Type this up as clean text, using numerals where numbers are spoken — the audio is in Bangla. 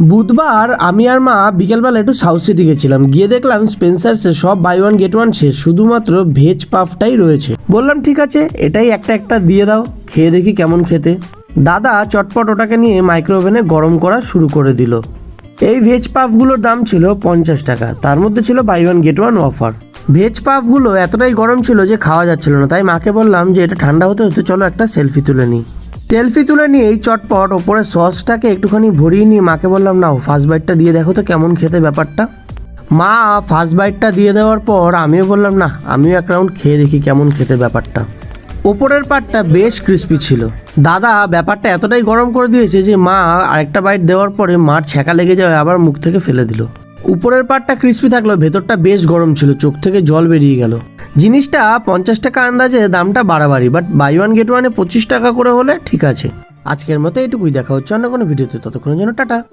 বুধবার আমি আর মা বিকেলবেলা একটু সাউথ সিটি গেছিলাম, গিয়ে দেখলাম স্পেন্সার্সে সব বাই ওয়ান গেট ওয়ান শেষ, শুধুমাত্র ভেজ পাফটাই রয়েছে। বললাম ঠিক আছে, এটাই একটা একটা দিয়ে দাও, খেয়ে দেখি কেমন খেতে। দাদা চটপট ওটাকে নিয়ে মাইক্রোওভেনে গরম করা শুরু করে দিল। এই ভেজ পাফগুলোর দাম ছিল 50 টাকা, তার মধ্যে ছিল buy one get one offer. Veg পাফগুলো এতটাই গরম ছিল যে খাওয়া যাচ্ছিল না, তাই মাকে বললাম যে এটা ঠান্ডা হতে হতে চলো একটা সেলফি তুলে নিই। সেলফি তুলে নিয়ে এই চটপট ওপরে সসটাকে একটুখানি ভরিয়ে নিয়ে মাকে বললাম নাও ফার্স্ট বাইটটা দিয়ে দেখো তো কেমন খেতে ব্যাপারটা। মা ফার্স্ট বাইটটা দিয়ে দেওয়ার পর আমিও বললাম না, আমিও এক রাউন্ড খেয়ে দেখি কেমন খেতে ব্যাপারটা। ওপরের পাটটা বেশ ক্রিস্পি ছিল। দাদা ব্যাপারটা এতটাই গরম করে দিয়েছে যে মা আরেকটা বাইট দেওয়ার পরে মার ছ্যাঁকা লেগে যাওয়ায় আবার মুখ থেকে ফেলে দিল। উপরের পাটটা ক্রিস্পি থাকলেও ভেতরটা বেশ গরম ছিল, চোখ থেকে জল বেরিয়ে গেল। জিনিসটা 50 টাকা আন্দাজে, দামটা বাড়াবাড়ি, বাট বাই ওয়ান গেট ওয়ানে 25 টাকা করে হলে ঠিক আছে। আজকের মতো এটুকুই, দেখা হচ্ছে অন্য কোনো ভিডিওতে, ততক্ষণের জন্য টাটা।